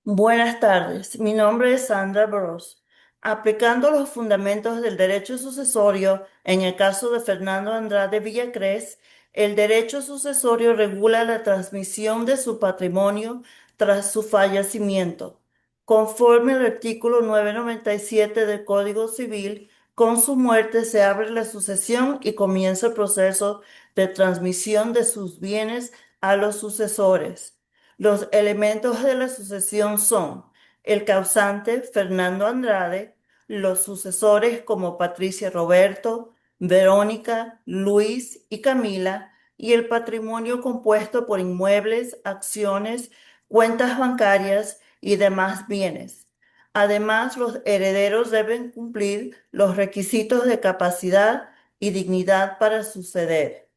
Buenas tardes, mi nombre es Sandra Bros. Aplicando los fundamentos del derecho sucesorio, en el caso de Fernando Andrade Villacrés, el derecho sucesorio regula la transmisión de su patrimonio tras su fallecimiento. Conforme al artículo 997 del Código Civil, con su muerte se abre la sucesión y comienza el proceso de transmisión de sus bienes a los sucesores. Los elementos de la sucesión son el causante Fernando Andrade, los sucesores como Patricia Roberto, Verónica, Luis y Camila, y el patrimonio compuesto por inmuebles, acciones, cuentas bancarias y demás bienes. Además, los herederos deben cumplir los requisitos de capacidad y dignidad para suceder.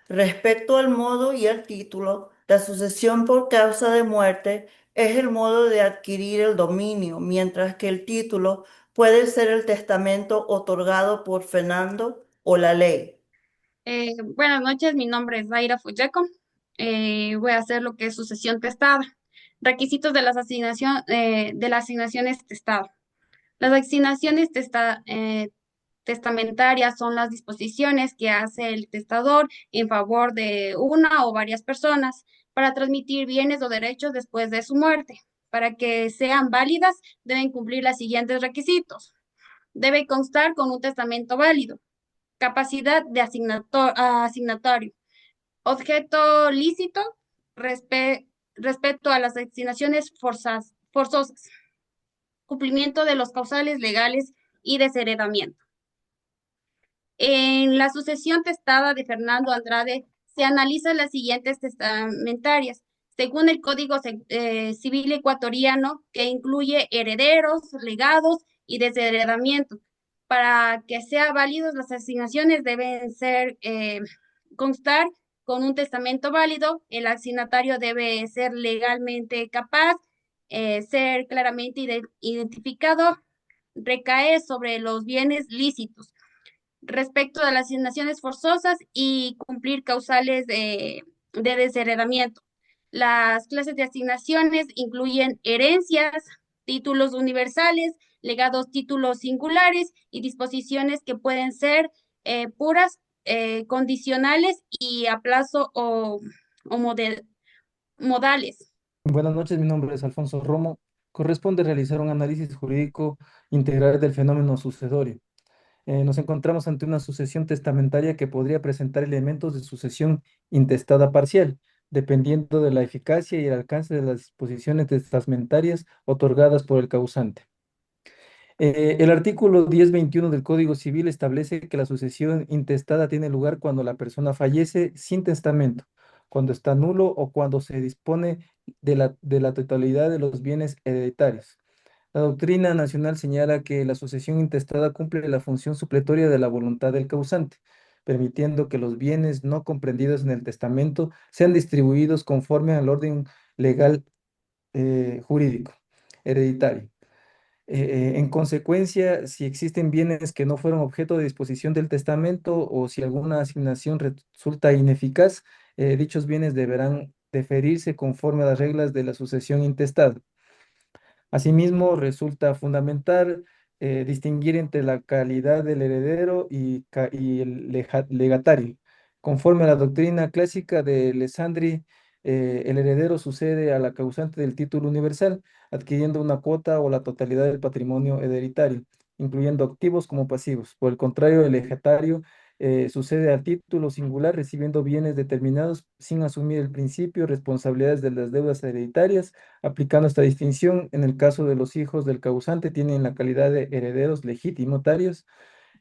Respecto al modo y al título, la sucesión por causa de muerte es el modo de adquirir el dominio, mientras que el título puede ser el testamento otorgado por Fernando o la ley. Buenas noches, mi nombre es Zaira Fuyeco. Voy a hacer lo que es sucesión testada. Requisitos de de las asignaciones testada. Las asignaciones testamentarias son las disposiciones que hace el testador en favor de una o varias personas para transmitir bienes o derechos después de su muerte. Para que sean válidas, deben cumplir los siguientes requisitos. Debe constar con un testamento válido. Capacidad de asignatario. Objeto lícito respecto a las asignaciones forzosas. Cumplimiento de los causales legales y desheredamiento. En la sucesión testada de Fernando Andrade se analizan las siguientes testamentarias, según el Civil ecuatoriano, que incluye herederos, legados y desheredamiento. Para que sean válidos, las asignaciones deben constar con un testamento válido, el asignatario debe ser legalmente capaz, ser claramente identificado, recae sobre los bienes lícitos respecto de las asignaciones forzosas y cumplir causales de desheredamiento. Las clases de asignaciones incluyen herencias, títulos universales, legados títulos singulares y disposiciones que pueden ser puras, condicionales y a plazo o modales. Buenas noches, mi nombre es Alfonso Romo. Corresponde realizar un análisis jurídico integral del fenómeno sucesorio. Nos encontramos ante una sucesión testamentaria que podría presentar elementos de sucesión intestada parcial, dependiendo de la eficacia y el alcance de las disposiciones testamentarias otorgadas por el causante. El artículo 1021 del Código Civil establece que la sucesión intestada tiene lugar cuando la persona fallece sin testamento, cuando está nulo o cuando se dispone de la totalidad de los bienes hereditarios. La doctrina nacional señala que la sucesión intestada cumple la función supletoria de la voluntad del causante, permitiendo que los bienes no comprendidos en el testamento sean distribuidos conforme al orden legal jurídico hereditario. En consecuencia, si existen bienes que no fueron objeto de disposición del testamento o si alguna asignación resulta ineficaz, dichos bienes deberán deferirse conforme a las reglas de la sucesión intestada. Asimismo, resulta fundamental distinguir entre la calidad del heredero y el legatario. Conforme a la doctrina clásica de Alessandri, el heredero sucede a la causante del título universal, adquiriendo una cuota o la totalidad del patrimonio hereditario, incluyendo activos como pasivos. Por el contrario, el legatario sucede al título singular, recibiendo bienes determinados sin asumir el principio, responsabilidades de las deudas hereditarias. Aplicando esta distinción, en el caso de los hijos del causante, tienen la calidad de herederos legitimotarios,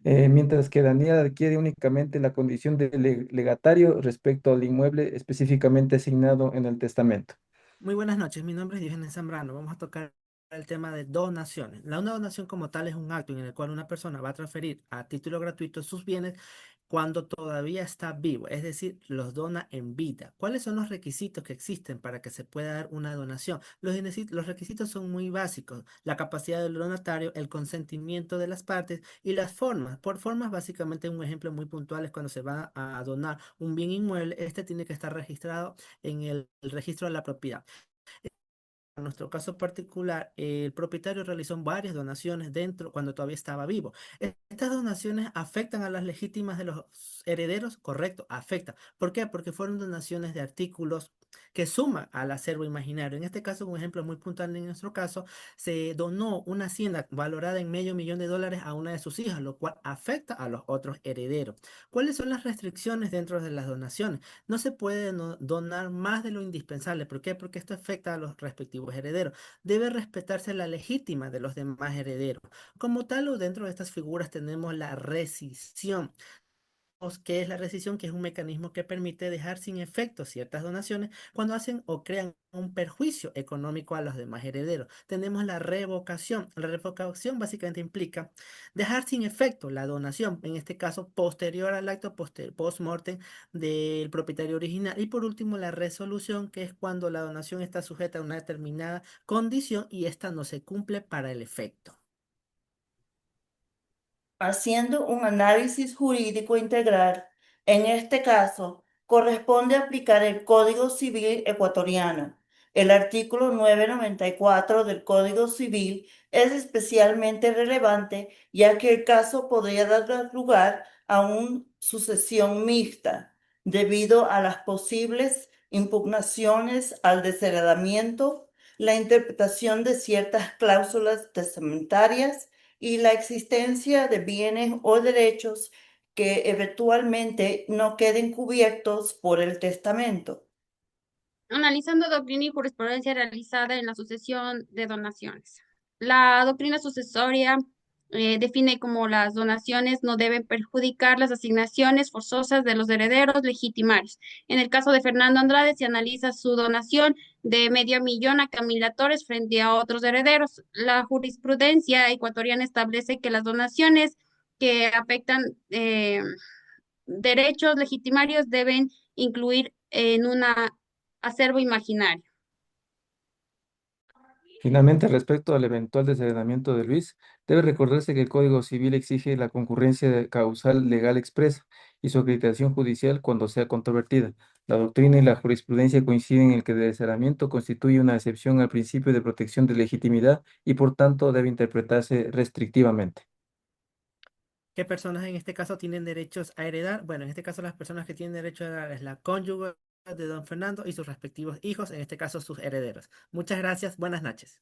mientras que Daniel adquiere únicamente la condición de legatario respecto al inmueble específicamente asignado en el testamento. Muy buenas noches, mi nombre es Diógenes Zambrano. Vamos a tocar el tema de donaciones. Una donación como tal es un acto en el cual una persona va a transferir a título gratuito sus bienes cuando todavía está vivo, es decir, los dona en vida. ¿Cuáles son los requisitos que existen para que se pueda dar una donación? Los requisitos son muy básicos: la capacidad del donatario, el consentimiento de las partes y las formas. Por formas, básicamente un ejemplo muy puntual es cuando se va a donar un bien inmueble, este tiene que estar registrado en el registro de la propiedad. nuestro caso particular, el propietario realizó varias donaciones dentro cuando todavía estaba vivo. ¿Estas donaciones afectan a las legítimas de los herederos? Correcto, afecta. ¿Por qué? Porque fueron donaciones de artículos que suman al acervo imaginario. En este caso, un ejemplo muy puntual en nuestro caso, se donó una hacienda valorada en $500,000 a una de sus hijas, lo cual afecta a los otros herederos. ¿Cuáles son las restricciones dentro de las donaciones? No se puede donar más de lo indispensable. ¿Por qué? Porque esto afecta a los respectivos herederos. Debe respetarse la legítima de los demás herederos. Como tal, o dentro de estas figuras tenemos la rescisión. ¿Qué es la rescisión? Que es un mecanismo que permite dejar sin efecto ciertas donaciones cuando hacen o crean un perjuicio económico a los demás herederos. Tenemos la revocación. La revocación básicamente implica dejar sin efecto la donación, en este caso posterior al acto post-mortem del propietario original. Y por último, la resolución, que es cuando la donación está sujeta a una determinada condición y esta no se cumple para el efecto. Haciendo un análisis jurídico integral, en este caso, corresponde aplicar el Código Civil ecuatoriano. El artículo 994 del Código Civil es especialmente relevante ya que el caso podría dar lugar a una sucesión mixta debido a las posibles impugnaciones al desheredamiento, la interpretación de ciertas cláusulas testamentarias y la existencia de bienes o derechos que eventualmente no queden cubiertos por el testamento. Analizando doctrina y jurisprudencia realizada en la sucesión de donaciones. La doctrina sucesoria define como las donaciones no deben perjudicar las asignaciones forzosas de los herederos legitimarios. En el caso de Fernando Andrade se analiza su donación de $500,000 a Camila Torres frente a otros herederos. La jurisprudencia ecuatoriana establece que las donaciones que afectan derechos legitimarios deben incluir en una acervo imaginario. Finalmente, respecto al eventual desheredamiento de Luis, debe recordarse que el Código Civil exige la concurrencia de causal legal expresa y su acreditación judicial cuando sea controvertida. La doctrina y la jurisprudencia coinciden en que el desheredamiento constituye una excepción al principio de protección de legitimidad y por tanto debe interpretarse restrictivamente. ¿Qué personas en este caso tienen derechos a heredar? Bueno, en este caso las personas que tienen derecho a heredar es la cónyuge de don Fernando y sus respectivos hijos, en este caso sus herederos. Muchas gracias, buenas noches.